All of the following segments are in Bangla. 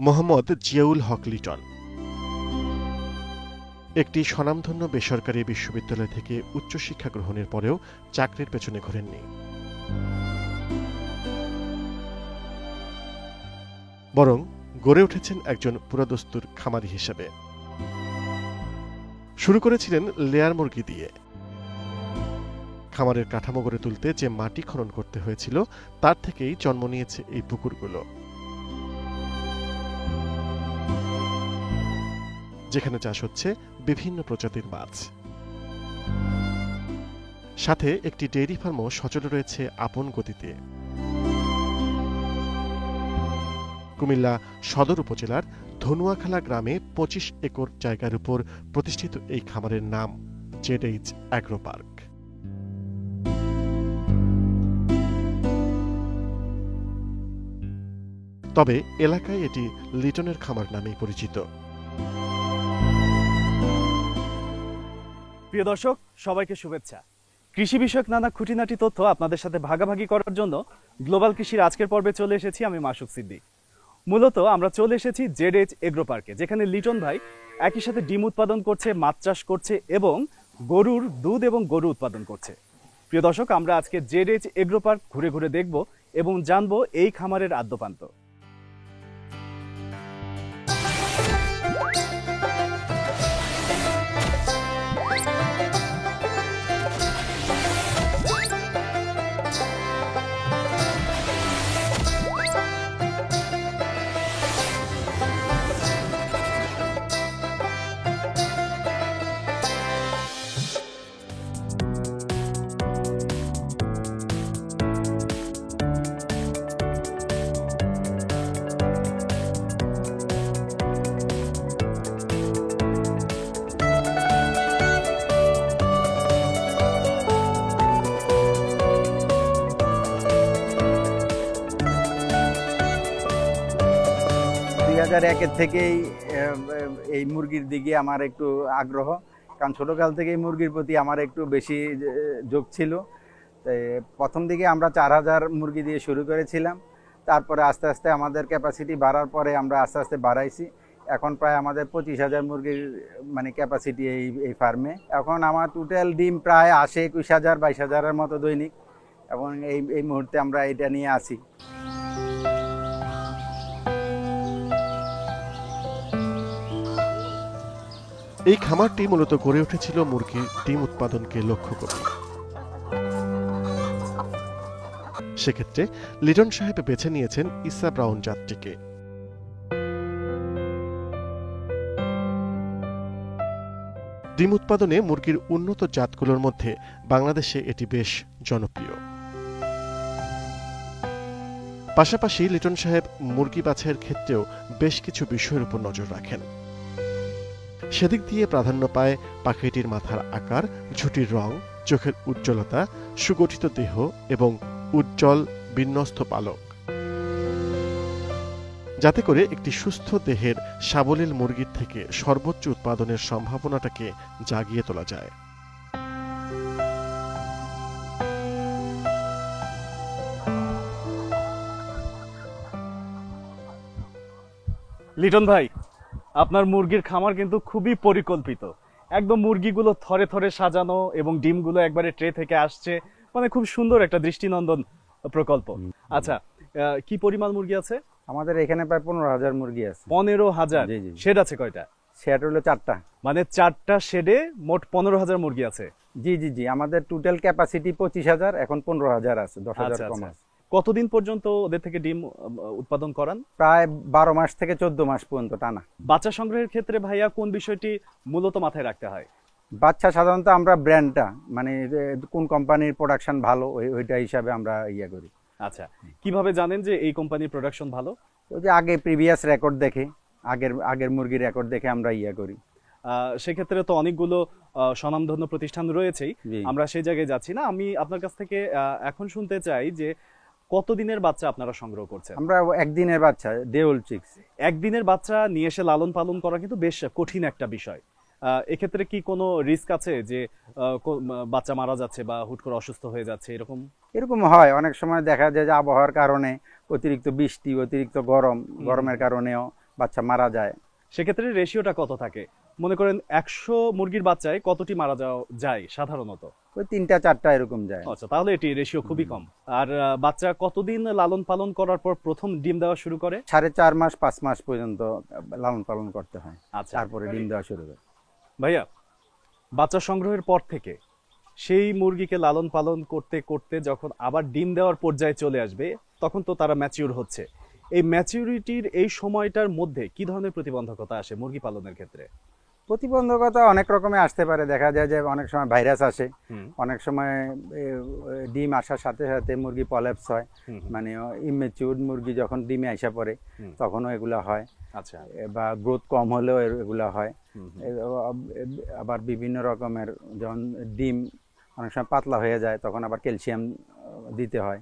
মোহাম্মদ জিয়াউল হক লিটন একটি স্বনামধন্য বেসরকারি বিশ্ববিদ্যালয় থেকে উচ্চশিক্ষা গ্রহণের পরেও চাকরির পেছনে ঘোরেননি। বরং গড়ে উঠেছেন একজন পুরাদস্তুর খামারি হিসেবে। শুরু করেছিলেন লেয়ার মুরগি দিয়ে। খামারের কাঠামো গড়ে তুলতে যে মাটি খনন করতে হয়েছিল তার থেকেই জন্ম নিয়েছে এই পুকুরগুলো, যেখানে চাষ হচ্ছে বিভিন্ন প্রজাতির মাছ। সাথে একটি ডেইরি ফার্মও সচল রয়েছে আপন গতিতে। কুমিল্লা সদর উপজেলার ধনুয়াখালা গ্রামে ২৫ একর জায়গার উপর প্রতিষ্ঠিত এই খামারের নাম জেডএইচ অ্যাগ্রো পার্ক। তবে এলাকায় এটি লিটনের খামার নামেই পরিচিত। প্রিয় দর্শক, সবাইকে শুভেচ্ছা। কৃষি বিষয়ক নানা খুঁটিনাটি তথ্য আপনাদের সাথে ভাগাভাগি করার জন্য গ্লোবাল কৃষির আজকের পর্বে চলে এসেছি আমি মাসুক সিদ্দিক। মূলত আমরা চলে এসেছি জেডএইচ এগ্রো পার্কে, যেখানে লিটন ভাই একই সাথে ডিম উৎপাদন করছে, মাছ চাষ করছে এবং গরুর দুধ এবং গরু উৎপাদন করছে। প্রিয় দর্শক, আমরা আজকে জেডএইচ এগ্রো পার্ক ঘুরে ঘুরে দেখব এবং জানবো এই খামারের আদ্যপান্ত। একের থেকেই এই মুরগির দিকে আমার একটু আগ্রহ, কারণ ছোটকাল থেকে মুরগির প্রতি আমার একটু বেশি ঝোঁক ছিল। প্রথম দিকে আমরা ৪,০০০ মুরগি দিয়ে শুরু করেছিলাম, তারপরে আস্তে আস্তে আমাদের ক্যাপাসিটি বাড়ার পরে আমরা আস্তে আস্তে বাড়াইছি। এখন প্রায় আমাদের ২৫,০০০ মুরগির ক্যাপাসিটি এই ফার্মে। এখন আমার টোটাল ডিম প্রায় ২১,০০০ ২২,০০০-এর মতো দৈনিক, এবং এই মুহূর্তে আমরা এটা নিয়ে আসি। এই খামারটি মূলত গড়ে উঠেছিল মুরগির ডিম উৎপাদনকে লক্ষ্য করে। সেক্ষেত্রে লিটন সাহেব বেছে নিয়েছেন ইসা ব্রাউন জাতটিকে। ডিম উৎপাদনে মুরগির উন্নত জাতগুলোর মধ্যে বাংলাদেশে এটি বেশ জনপ্রিয়। পাশাপাশি লিটন সাহেব মুরগি বাছাইয়ের ক্ষেত্রেও বেশ কিছু বিষয়ের উপর নজর রাখেন। সেদিক দিয়ে প্রাধান্য পায় পাখিটির মাথার আকার, ঝুঁটির রং, চোখের উজ্জ্বলতা, সুগঠিত দেহ এবং উজ্জ্বল বিন্যস্ত পালক, যাতে করে একটি সুস্থ দেহের সাবলীল মুরগির থেকে সর্বোচ্চ উৎপাদনের সম্ভাবনাটাকে জাগিয়ে তোলা যায়। লিটন ভাই, আপনার মুরগির খামার কিন্তু খুবই পরিকল্পিত। একদম মুরগিগুলো থরে থরে সাজানো এবং ডিমগুলো একবারে ট্রে থেকে আসছে, খুব সুন্দর একটা দৃষ্টিনন্দন প্রকল্প। আচ্ছা, কি পরিমাণ মুরগি আছে? আমাদের এখানে প্রায় ১৫,০০০ মুরগি আছে। ১৫,০০০? শেড আছে কয়টা? শেড হলো ৪টা। ৪টা শেডে মোট ১৫,০০০ মুরগি আছে? জি জি জি, আমাদের টোটাল ক্যাপাসিটি ২৫,০০০, এখন ১৫,০০০ আছে, ১০,০০০ কম আছে। কতদিন পর্যন্ত ওদের থেকে ডিম উৎপাদন করান? প্রায় ১২ মাস থেকে ১৪ মাস পর্যন্ত টানা। বাচ্চা সংগ্রহের ক্ষেত্রে ভাইয়া কোন বিষয়টি মূলত মাথায় রাখতে হয়? বাচ্চা সাধারণত আমরা ব্র্যান্ডটা, কোন কোম্পানির প্রোডাকশন ভালো ওইটা হিসাবে আমরা করি। আচ্ছা, কিভাবে জানেন যে এই কোম্পানির প্রোডাকশন ভালো? ওই যে আগে প্রিভিয়াস রেকর্ড দেখে, আগের মুরগির রেকর্ড দেখে আমরা করি। সেক্ষেত্রে তো অনেকগুলো স্বনামধন্য প্রতিষ্ঠান রয়েছেই, আমরা সেই জায়গায় যাচ্ছি না। আমি আপনার কাছ থেকে এখন শুনতে চাই যে কতদিনের বাচ্চা আপনারা সংগ্রহ করছেন? আমরা একদিনের বাচ্চা, ডে ওল্ড চিক্স। একদিনের বাচ্চা নিয়ে এসে লালন পালন করা কিন্তু বেশ কঠিন একটা বিষয়। এক্ষেত্রে কি কোনো রিস্ক আছে যে বাচ্চা মারা যাচ্ছে বা হুট করে অসুস্থ হয়ে যাচ্ছে, এরকম হয়? অনেক সময় দেখা যায় যে আবহাওয়ার কারণে, অতিরিক্ত বৃষ্টি, অতিরিক্ত গরমের কারণেও বাচ্চা মারা যায়। সেক্ষেত্রে রেশিওটা কত থাকে? মনে করেন 100 মুরগির বাচ্চায় কতটি মারা যায় সাধারণত? ওই 3টা 4টা এরকম যায়। আচ্ছা, তাহলে এটি রেশিও খুবই কম। আর বাচ্চা কতদিন লালন পালন করার পর প্রথম ডিম দেওয়া শুরু করে? 4.5 মাস 5 মাস পর্যন্ত লালন পালন করতে হয়, আচ্ছা, তারপরে ডিম দেওয়া শুরু করে। ভাইয়া, বাচ্চা সংগ্রহের পর থেকে সেই মুরগিকে লালন পালন করতে করতে যখন আবার ডিম দেওয়ার পর্যায়ে চলে আসবে, তখন তো তারা ম্যাচিউর হচ্ছে। এই ম্যাচিউরিটির এই সময়টার মধ্যে কি ধরনের প্রতিবন্ধকতা আসে মুরগি পালনের ক্ষেত্রে? প্রতিবন্ধকতা অনেক রকমের আসতে পারে। দেখা যায় যে অনেক সময় ভাইরাস আসে, অনেক সময় ডিম আসার সাথে সাথে মুরগি পলেপস হয়, মানে ইমেচিউর মুরগি যখন ডিমে আসা পড়ে তখনও এগুলো হয়। আচ্ছা, বা গ্রোথ কম হলেও এগুলো হয়। আবার বিভিন্ন রকমের, যেমন ডিম অনেক সময় পাতলা হয়ে যায়, তখন আবার ক্যালসিয়াম দিতে হয়।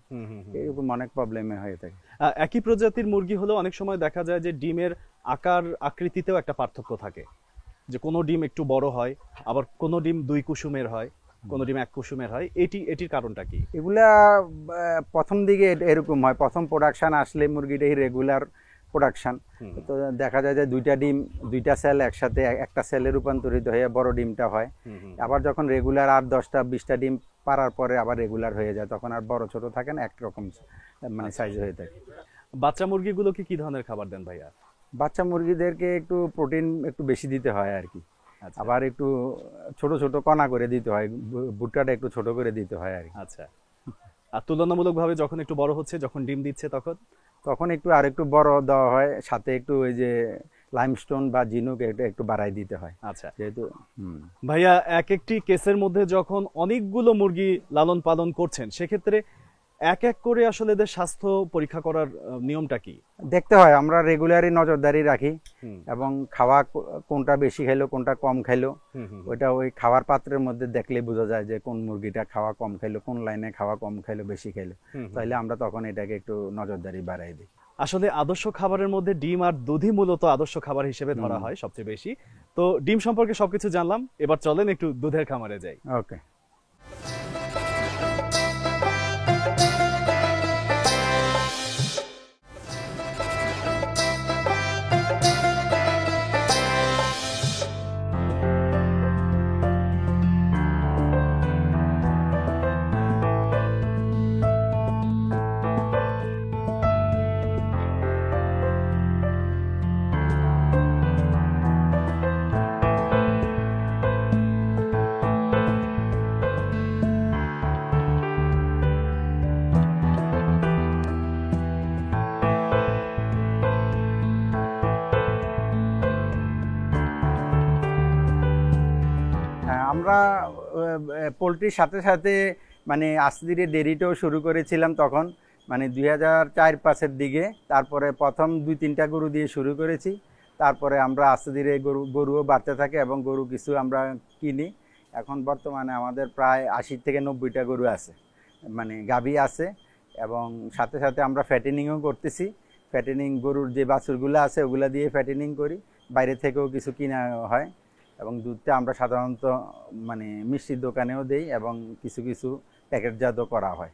এরকম অনেক প্রবলেমে হয়ে থাকে। একই প্রজাতির মুরগি হলেও অনেক সময় দেখা যায় যে ডিমের আকার আকৃতিতেও একটা পার্থক্য থাকে, যে কোনো ডিম একটু বড় হয়, আবার কোনো ডিম 2 কুসুমের হয়, কোনো ডিম 1 কুসুমের হয়। এটির কারণটা কি? এগুলা প্রথম দিকে এরকম হয়, প্রথম প্রোডাকশন আসলে মুরগিটা রেগুলার প্রোডাকশন, তো দেখা যায় যে 2টা ডিম 2টা সেল একসাথে একটা সেলে রূপান্তরিত হয়ে বড় ডিমটা হয়। আবার যখন রেগুলার 8-10টা 20টা ডিম পারার পরে আবার রেগুলার হয়ে যায়, তখন আর বড় ছোট থাকে না, একরকম মানে সাইজ হয়ে থাকে। বাচ্চা মুরগিগুলোকে কি ধরনের খাবার দেন ভাইয়া? বাচ্চা মুরগিদেরকে একটু প্রোটিন একটু বেশি দিতে হয় আর কি। আবার একটু ছোট ছোট কণা করে দিতে হয়, ভুট্টাটা একটু ছোট করে দিতে হয় আর কি। আচ্ছা, আর তুলনামূলকভাবে যখন একটু বড় হচ্ছে, যখন ডিম দিচ্ছে, তখন একটু আর একটু বড় দেওয়া হয়, সাথে একটু ওই যে লাইমস্টোন বা ঝিনুক একটু বাড়াই দিতে হয়। আচ্ছা, যেহেতু ভাইয়া এক একটি কেসের মধ্যে যখন অনেকগুলো মুরগি লালন পালন করছেন, সেক্ষেত্রে এক এক করে আসলে এদের স্বাস্থ্য পরীক্ষা করার নিয়মটা কি? দেখতে হয়, আমরা রেগুলারই নজরদারি রাখি, এবং খাওয়া কোনটা বেশি খাইলো কোনটা কম খাইলো ওইটা ওই খাওয়ার পাত্রের মধ্যে দেখলে বোঝা যায় যে কোন মুরগিটা খাওয়া কম খাইলো, কোন লাইনে খাওয়া কম খাইলো বেশি খাইলো, তাহলে আমরা তখন এটাকে একটু নজরদারি বাড়াই দিই। আসলে আদর্শ খাবারের মধ্যে ডিম আর দুধই মূলত আদর্শ খাবার হিসেবে ধরা হয় সবচেয়ে বেশি। তো ডিম সম্পর্কে সবকিছু জানলাম, এবার চলেন একটু দুধের খামারে যাই। ওকে। আমরা পোলট্রির সাথে সাথে মানে আস্তে ধীরে ডেরিটাও শুরু করেছিলাম তখন, মানে 2004-5-এর দিকে। তারপরে প্রথম 2-3টা গরু দিয়ে শুরু করেছি, তারপরে আমরা আস্তে ধীরে গরুও বাড়তে থাকে এবং গরু কিছু আমরা কিনি। এখন বর্তমানে আমাদের প্রায় 80 থেকে 90টা গরু আছে, মানে গাভী আছে, এবং সাথে সাথে আমরা ফ্যাটেনিংও করতেছি। ফ্যাটেনিং গরুর যে বাছুরগুলো আছে ওগুলা দিয়ে ফ্যাটেনিং করি, বাইরে থেকেও কিছু কিনা হয়, এবং দুধটা আমরা সাধারণত মানে মিষ্টির দোকানেও দেই এবং কিছু কিছু প্যাকেটজাতও করা হয়।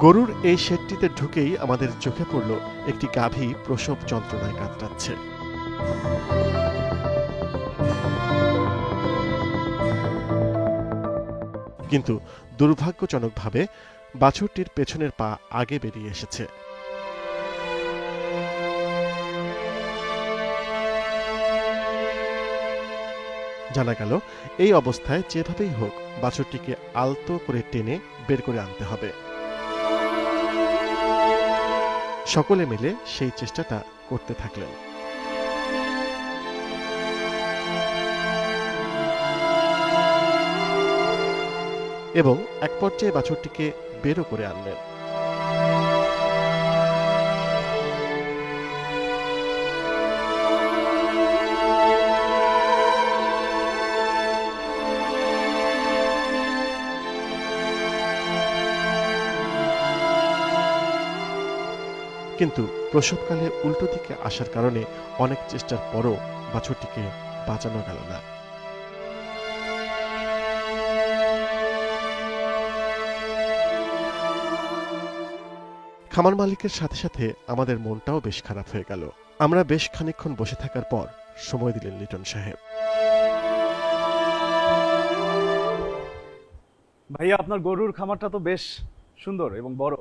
গরুর এই শেডটিতে ঢুকেই আমাদের চোখে পড়ল একটি গাভী প্রসব যন্ত্রণায় কাতরাচ্ছে। কিন্তু দুর্ভাগ্যজনকভাবে বাছুরটির পেছনের পা আগে বেরিয়ে এসেছে। জানা গেল এই অবস্থায় যেভাবেই হোক বাছুরটিকে আলতো করে টেনে বের করে আনতে হবে। সকলে মিলে সেই চেষ্টাটা করতে থাকলেন। এবং এক পর্যায়ে বাছুরটিকে বেরও করে আনলেন। কিন্তু প্রসবকালে উল্টো দিকে আসার কারণে অনেক চেষ্টার পরও বাছুরটিকে বাঁচানো গেল না। খামার মালিকের সাথে সাথে আমাদের মনটাও বেশ খারাপ হয়ে গেল। আমরা বেশ খানিকক্ষণ বসে থাকার পর সময় দিলেন লিটন সাহেব। ভাইয়া, আপনার গরুর খামারটা তো বেশ সুন্দর এবং বড়।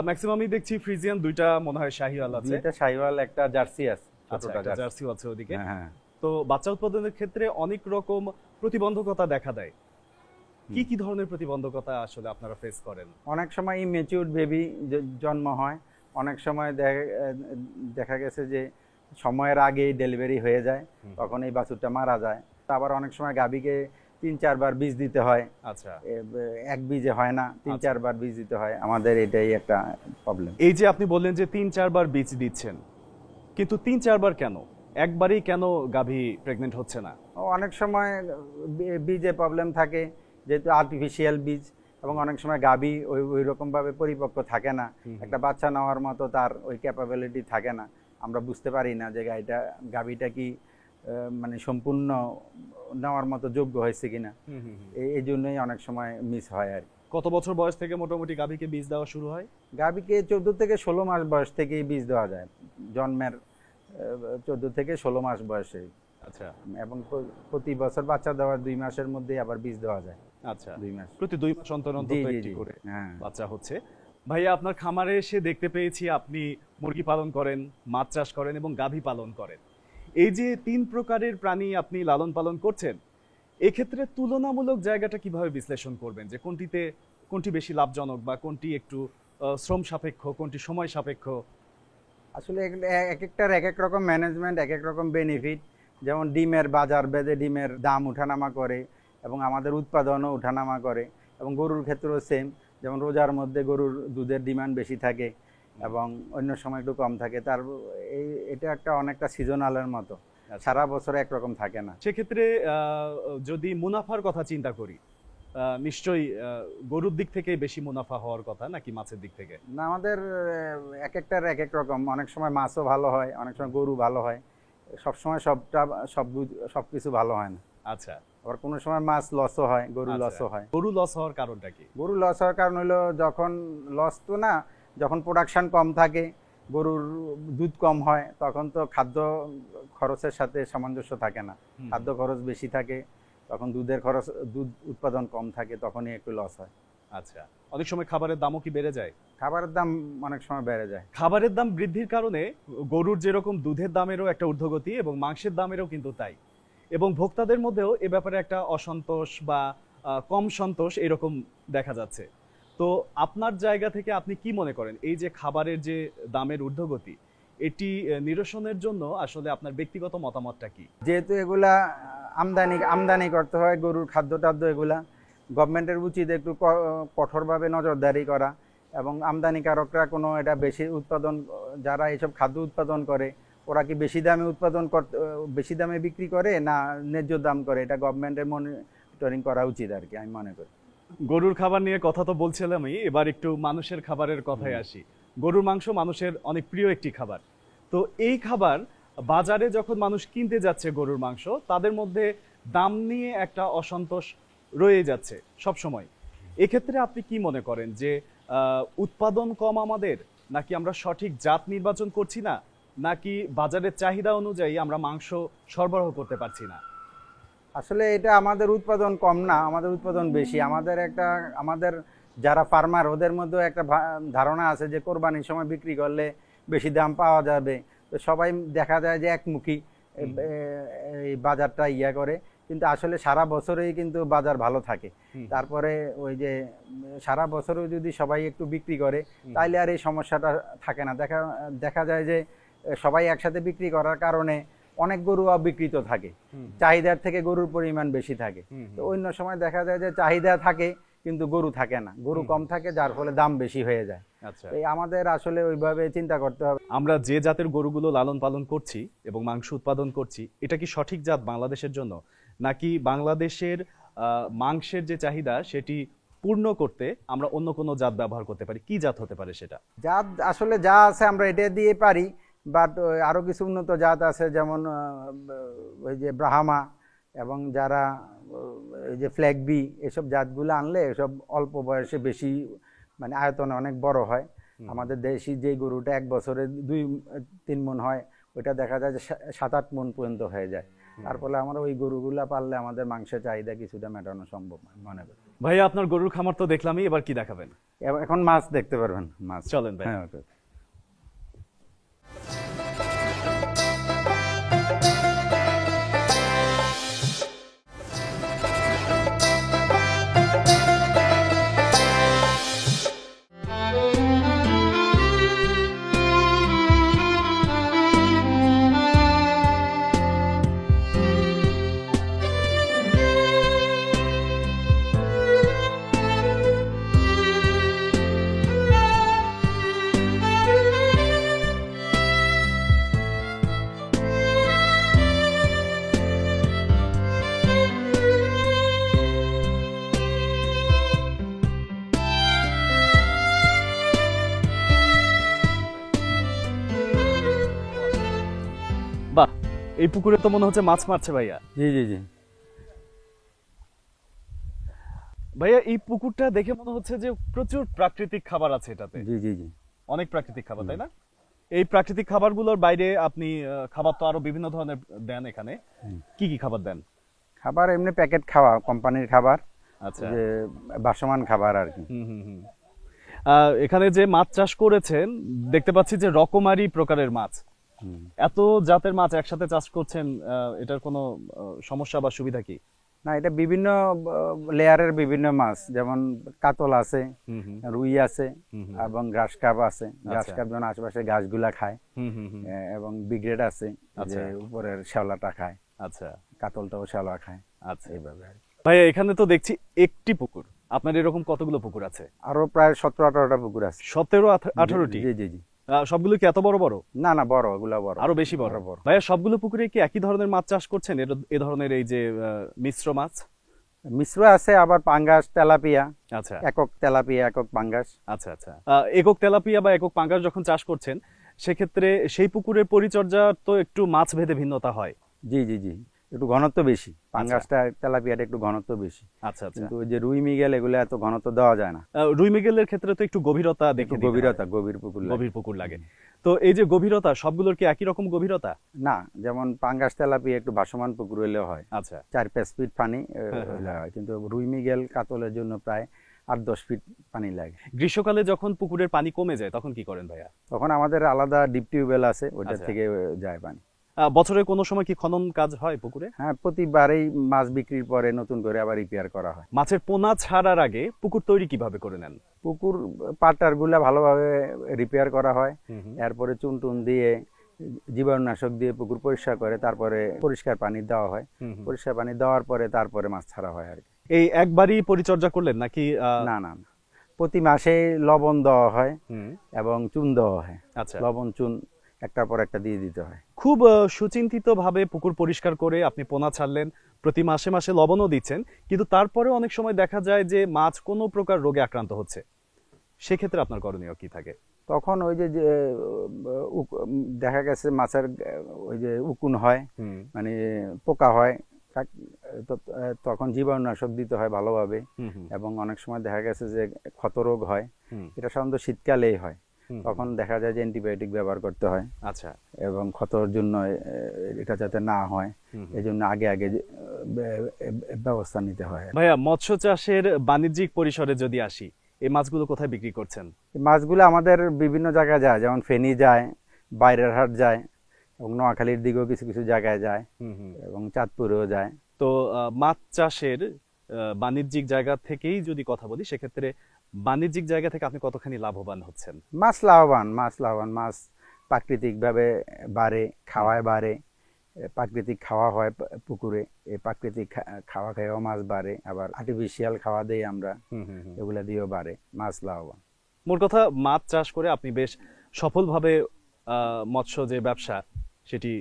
ম্যাক্সিমামই দেখছি ফ্রিজিয়ান, দুইটা মনে হয় শাহিওয়াল আছে। এটা শাহিওয়াল, একটা জার্সি আছে, আচ্ছা, একটা জার্সিও আছে ওদিকে। হ্যাঁ। তো বাচ্চা উৎপাদনের ক্ষেত্রে অনেক রকম প্রতিবন্ধকতা দেখা দেয়। কি কি ধরনের প্রতিবন্ধকতা আসলে আপনারা ফেস করেন? অনেক সময় ইমেচিউর বেবি জন্ম হয়, অনেক সময় দেখা গেছে যে সময়ের আগেই ডেলিভারি হয়ে যায়, তখন এই বাছুরটা মারা যায়। আবার অনেক সময় গাভীকে ৩-৪ বার বীজ দিতে হয়। আচ্ছা, এক বীজে হয় না, ৩-৪ বার বীজ দিতে হয়। আমাদের এটাই একটা প্রবলেম। এই যে আপনি বললেন যে ৩-৪ বার বীজ দিচ্ছেন, কিন্তু 3-4 বার কেন? একবারই কেন গাভী প্রেগনেন্ট হচ্ছে না? অনেক সময় বীজে প্রবলেম থাকে, যেহেতু আর্টিফিশিয়াল বীজ, এবং অনেক সময় গাভী ওই রকম ভাবে পরিপক্ক থাকে না, একটা বাচ্চা নেওয়ার মতো তার ওই ক্যাপাবিলিটি থাকে না। আমরা বুঝতে পারি না যে গাভীটা কি মানে সম্পূর্ণ নেওয়ার মতো যোগ্য হয়েছে কিনা। এই জন্যই অনেক সময় মিস হয় আর কি। কত বছর বয়স থেকে মোটামুটি গাভীকে বীজ দেওয়া শুরু হয়? গাভীকে 14 থেকে 16 মাস বয়স থেকেই বীজ দেওয়া যায়, জন্মের 14 থেকে 16 মাস বয়সে। আচ্ছা, এবং প্রতি বছর বাচ্চা দেওয়ার 2 মাসের মধ্যে আবার বীজ দেওয়া যায়। আচ্ছা, 2 মাস, প্রতি 2 মাস অন্তর অন্তর একটি করে বাচ্চা হচ্ছে। ভাইয়া, আপনার খামারে এসে দেখতে পেয়েছি আপনি মুরগি পালন করেন, মাছ চাষ করেন এবং গাভী পালন করেন। এই যে 3 প্রকারের প্রাণী আপনি লালন পালন করছেন, এক্ষেত্রে তুলনামূলক জায়গাটা কিভাবে বিশ্লেষণ করবেন, যে কোনটি বেশি লাভজনক বা কোনটি একটু শ্রম সাপেক্ষ, কোনটি সময় সাপেক্ষ? আসলে এক একটার এক এক রকম ম্যানেজমেন্ট, এক এক রকম বেনিফিট। যেমন ডিমের বাজার বেঁধে ডিমের দাম উঠানামা করে, এবং আমাদের উৎপাদনও উঠানামা করে। এবং গরুর ক্ষেত্রেও সেম, যেমন রোজার মধ্যে গরুর দুধের ডিমান্ড বেশি থাকে এবং অন্য সময় একটু কম থাকে। এটা একটা অনেকটা সিজনালের মতো, সারা বছর একরকম থাকে না। সেক্ষেত্রে যদি মুনাফার কথা চিন্তা করি, নিশ্চয়ই গরুর দিক থেকে বেশি মুনাফা হওয়ার কথা, নাকি মাছের দিক থেকে? না, আমাদের এক একটার এক এক রকম। অনেক সময় মাছও ভালো হয়, অনেক সময় গরু ভালো হয়, সবসময় সবকিছু ভালো হয় না। আচ্ছা, আবার কোনো সময় মাছ লসও হয়, গরু লসও হয়। গরু লস হওয়ার কারণটা কি? গরু লস হওয়ার কারণ হলো, যখন লস তো না, যখন প্রোডাকশন কম থাকে, গরুর দুধ কম হয়, তখন তো খাদ্য খরচের সাথে সামঞ্জস্য থাকে না, খাদ্য খরচ বেশি থাকে, তখন দুধ উৎপাদন কম থাকে, তখনই একটু লস হয়। আচ্ছা, অনেক সময় খাবারের দামও কি বেড়ে যায়? খাবারের দাম অনেক সময় বেড়ে যায়। খাবারের দাম বৃদ্ধির কারণে গরুর যেরকম দুধের দামেরও একটা ঊর্ধ্বগতি, এবং মাংসের দামেরও কিন্তু তাই। এবং ভোক্তাদের মধ্যেও এ ব্যাপারে একটা অসন্তোষ বা কম সন্তোষ এরকম দেখা যাচ্ছে। তো আপনার জায়গা থেকে আপনি কি মনে করেন, এই যে খাবারের যে দামের ঊর্ধ্বগতি, এটি নিরসনের জন্য আসলে আপনার ব্যক্তিগত মতামতটা কি? যেহেতু এগুলা আমদানি করতে হয়, গরুর খাদ্য টাদ্য, এগুলা গভর্নমেন্টের উচিত একটু কঠোরভাবে নজরদারি করা, এবং আমদানিকারকরা কোনো এটা বেশি উৎপাদন, যারা এইসব খাদ্য উৎপাদন করে, ওরা কি বেশি দামে বিক্রি করে না ন্যায্য দাম করে, এটা গভর্নমেন্টের মনিটরিং করা উচিত আর কি, আমি মনে করি। গরুর খাবার নিয়ে কথা তো বলছিলামই, এবার একটু মানুষের খাবারের কথায় আসি। গরুর মাংস মানুষের অনেক প্রিয় একটি খাবার। তো এই খাবার বাজারে যখন মানুষ কিনতে যাচ্ছে গরুর মাংস, তাদের মধ্যে দাম নিয়ে একটা অসন্তোষ রয়ে যাচ্ছে সব সময়। এক্ষেত্রে আপনি কি মনে করেন যে উৎপাদন কম আমাদের, নাকি আমরা সঠিক জাত নির্বাচন করছি না, নাকি বাজারের চাহিদা অনুযায়ী আমরা মাংস সরবরাহ করতে পারছি না? আসলে এটা আমাদের উৎপাদন কম না, আমাদের উৎপাদন বেশি। আমাদের যারা ফার্মার, ওদের মধ্যে একটা ধারণা আছে যে কোরবানির সময় বিক্রি করলে বেশি দাম পাওয়া যাবে। তো সবাই দেখা যায় যে একমুখী এই বাজারটা করে, কিন্তু আসলে সারা বছরেই কিন্তু বাজার ভালো থাকে। তারপরে ওই যে সারা বছরেও যদি সবাই একটু বিক্রি করে, তাইলে আর এই সমস্যাটা থাকে না। দেখা যায় যে সবাই একসাথে বিক্রি করার কারণে অনেক গরু অবিকৃত থাকে, চাহিদার থেকে গরুর পরিমাণ বেশি থাকে। তো অন্য সময় দেখা যায় যে চাহিদা থাকে কিন্তু গরু থাকে না, গরু কম থাকে, যার ফলে দাম বেশি হয়ে যায়। আচ্ছা, এই আমাদের আসলে ওইভাবে চিন্তা করতে হবে। আমরা যে জাতের গরুগুলো লালন পালন করছি এবং মাংস উৎপাদন করছি, এটা কি সঠিক জাত বাংলাদেশের জন্য, নাকি বাংলাদেশের মাংসের যে চাহিদা সেটি পূর্ণ করতে আমরা অন্য কোনো জাত ব্যবহার করতে পারি? কি জাত হতে পারে সেটা? জাত আসলে যা আছে আমরা এটা দিয়ে পারি, বাট আরও কিছু উন্নত জাত আছে, যেমন ওই যে ব্রাহ্মা এবং যারা এই যে ফ্ল্যাগ বি, এসব জাতগুলো আনলে এসব অল্প বয়সে বেশি মানে আয়তনে অনেক বড় হয়। আমাদের দেশি যে গরুটা 1 বছরে 2-3 মণ হয়, ওইটা দেখা যায় যে 7-8 মণ পর্যন্ত হয়ে যায়। তার ফলে আমরা ওই গরুগুলা পাললে আমাদের মাংসের চাহিদা কিছুটা মেটানো সম্ভব মনে করি। ভাইয়া আপনার গরুর খামার তো দেখলামই, এবার কি দেখাবেন? এখন মাছ দেখতে পারবেন, মাছ। চলেন ভাই। হ্যাঁ, বাহ, এই পুকুরে তো মনে হচ্ছে মাছ মারছে ভাইয়া। জি জি জি। ভাইয়া এই পুকুরটা দেখে মনে হচ্ছে যে প্রচুর প্রাকৃতিক খাবার আছে এটাতে। জি জি জি। অনেক প্রাকৃতিক খাবার, তাই না? এই প্রাকৃতিক খাবারগুলোর বাইরে আপনি খাবার তো আরো বিভিন্ন ধরনের দেন এখানে, কি কি খাবার দেন? খাবার এমনি প্যাকেট খাওয়া, কোম্পানির খাবার, আচ্ছা, যে বাসমান খাবার আর কি। এখানে যে মাছ চাষ করেছেন দেখতে পাচ্ছি যে রকমারি প্রকারের মাছ। এত জাতের মাছ একসাথে চাষ করছেন, এটার কোনো সমস্যা বা সুবিধা কি? না, এটা বিভিন্ন লেয়ারের বিভিন্ন মাছ, যেমন কাতল আছে, রুই আছে এবং ঘাস কাপ আছে। ঘাস কাপ যেমন আশেপাশে ঘাসগুলা খায়, এবং বিগ্রেড আছে যে উপরের শ্যাওলাটা খায়। আচ্ছা, কাতলটাও শ্যাওলা খায়। আচ্ছা, এইভাবে। ভাইয়া এখানে তো দেখছি একটি পুকুর, আপনার এরকম কতগুলো পুকুর আছে? আরো প্রায় 17-18টা পুকুর আছে। 17-18টি? জি জি জি। সবগুলো কি এত বড় বড়? না না, বড়, ওগুলা বড়, আরো বেশি বড়। ভাইয়া সবগুলো পুকুরে কি একই ধরনের মাছ চাষ করছেন? এ ধরনের এই যে মিশ্র মাছ? মিশ্র আছে, আবার পাঙ্গাস, তেলাপিয়া। আচ্ছা, একক তেলাপিয়া, একক পাঙ্গাস। আচ্ছা আচ্ছা। একক তেলাপিয়া বা একক পাঙ্গাস যখন চাষ করছেন, সেক্ষেত্রে সেই পুকুরের পরিচর্যা তো একটু মাছ ভেদে ভিন্নতা হয়। জি জি জি, একটু ঘনত্ব বেশি। পাঙ্গাসটা, তেলাপিয়াটা একটু ঘনত্ব বেশি। আচ্ছা আচ্ছা। কিন্তু ওই যে রুই মৃগেল, এগুলো এত ঘনত্ব দেওয়া যায় না। রুই মৃগেলের ক্ষেত্রে তো একটু গভীরতা দেখে, গভীর পুকুর লাগে। তো এই যে গভীরতা, সবগুলোর কি একই রকম গভীরতা? না, যেমন পাঙ্গাস তেলাপিয়া একটু ভাসমান পুকুর হইলেও হয়। আচ্ছা, 4-5 ফিট পানি হয়, কিন্তু রুই মৃগেল কাতলের জন্য প্রায় 8-10 ফিট পানি লাগে। গ্রীষ্মকালে যখন পুকুরের পানি কমে যায় তখন কি করেন ভাইয়া? তখন আমাদের আলাদা ডিপ টিউবওয়েল আছে, ওইটা থেকে যায় পানি। বছরের কোনো সময় কি খনন কাজ হয় পুকুরে? হ্যাঁ, প্রতিবারেই মাছ বিক্রির পরে নতুন করে আবার রিপেয়ার করা হয়। মাছের পোনা ছাড়ার আগে পুকুর তৈরি কিভাবে করে নেন? পুকুর পাটার গুলা ভালোভাবে রিপেয়ার করা হয়, এরপরে চুন টুন দিয়ে, জীবাণুনাশক দিয়ে পুকুর পরিষ্কার করে, তারপরে পরিষ্কার পানি দেওয়া হয়। পরিষ্কার পানি দেওয়ার পরে তারপরে মাছ ছাড়া হয় আর কি। এই একবারই পরিচর্যা করলেন নাকি? না না, প্রতি মাসে লবণ দেওয়া হয় এবং চুন দেওয়া হয়। আচ্ছা, লবণ চুন একটার পর একটা দিয়ে দিতে হয়। খুব সুচিন্তিত ভাবে পুকুর পরিষ্কার করে আপনি পোনা ছাড়লেন, প্রতি মাসে মাসে লবণও দিচ্ছেন, কিন্তু তারপরে অনেক সময় দেখা যায় যে মাছ কোনো প্রকার রোগে আক্রান্ত হচ্ছে, সেক্ষেত্রে আপনার করণীয় কি থাকে? তখন ওই যে দেখা গেছে মাছের ওই যে উকুন হয়, মানে পোকা হয়, তখন জীবাণুনাশক দিতে হয় ভালোভাবে। এবং অনেক সময় দেখা গেছে যে ক্ষতরোগ হয়, এটা সাধারণত শীতকালেই হয়, তখন দেখা যায় যে অ্যান্টিবায়োটিক ব্যবহার করতে হয়। আচ্ছা, এবং ক্ষতর জন্য এটা যাতে না হয়, এই জন্য আগে আগে ব্যবস্থা নিতে হয়। ভাইয়া, মৎস্য চাষের বাণিজ্যিক পরিসরে যদি আসি, এই মাছগুলো কোথায় বিক্রি করছেন? মাছগুলো আমাদের বিভিন্ন জায়গায় যায়, যেমন ফেনী যায়, বাইরের হাট যায়, এবং নোয়াখালীর দিকেও কিছু কিছু জায়গায় যায়, এবং চাঁদপুরেও যায়। তো মাছ চাষের বাণিজ্যিক জায়গা থেকেই যদি কথা বলি, সেক্ষেত্রে বাণিজ্যিক জায়গা থেকে আপনি কতখানি লাভবান হচ্ছেন? মাছ লাভবান, মাছ প্রাকৃতিক ভাবে বাড়ে, খাওয়ায় বাড়ে, প্রাকৃতিক খাওয়া হয় পুকুরে, এই প্রাকৃতিক খাওয়া খেয়েও মাছ বাড়ে, আবার আর্টিফিশিয়াল খাওয়া দেই আমরা, এগুলা দিয়েও বাড়ে, মাছ লাভবান। মোট কথা, মাছ চাষ করে আপনি বেশ সফলভাবে মৎস্য যে ব্যবসা সেটি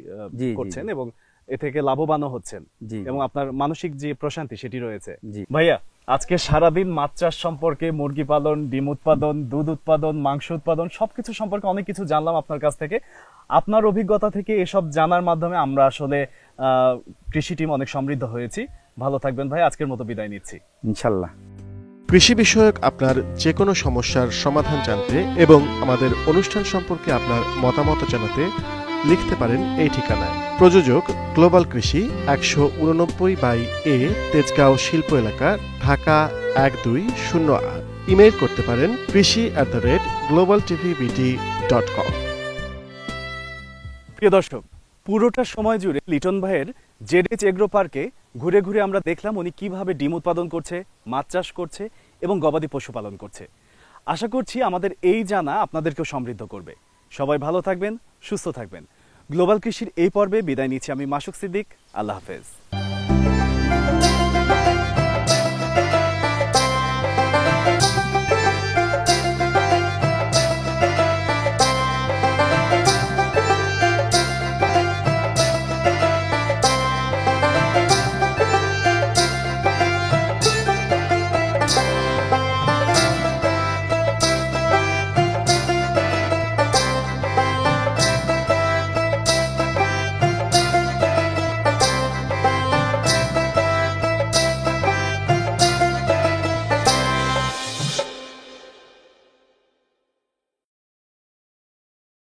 করছেন এবং এ থেকে লাভবানও হচ্ছেন, এবং আপনার মানসিক যে প্রশান্তি সেটি রয়েছে। ভাইয়া, আজকে সারাদিন মাছ চাষ সম্পর্কে, মুরগি পালন, ডিম উৎপাদন, দুধ উৎপাদন, মাংস উৎপাদন সবকিছু সম্পর্কে অনেক কিছু জানলাম আপনার কাছ থেকে। আপনার অভিজ্ঞতা থেকে এসব জানার মাধ্যমে আমরা আসলে কৃষি টিম অনেক সমৃদ্ধ হয়েছি। ভালো থাকবেন ভাই, আজকের মতো বিদায় নিচ্ছি ইনশাল্লাহ। কৃষি বিষয়ক আপনার যে কোনো সমস্যার সমাধান জানতে এবং আমাদের অনুষ্ঠান সম্পর্কে আপনার মতামত জানাতে লিখতে পারেন এই ঠিকানায়। প্রযোজক গ্লোবাল কৃষি, 189/A, তেজগাঁও শিল্প এলাকা, ঢাকা 1208। ইমেইল করতে পারেন krishi@globaltvbt.com। প্রিয় দর্শক, পুরোটা সময় জুড়ে লিটন ভাইয়ের জেডএইচ এগ্রো পার্কে ঘুরে ঘুরে আমরা দেখলাম উনি কিভাবে ডিম উৎপাদন করছে, মাছ চাষ করছে এবং গবাদি পশু পালন করছে। আশা করছি আমাদের এই জানা আপনাদেরকেও সমৃদ্ধ করবে। সবাই ভালো থাকবেন, সুস্থ থাকবেন। গ্লোবাল কৃষির এই পর্বে বিদায় নিচ্ছি আমি মাসুক সিদ্দিক। আল্লাহ হাফেজ।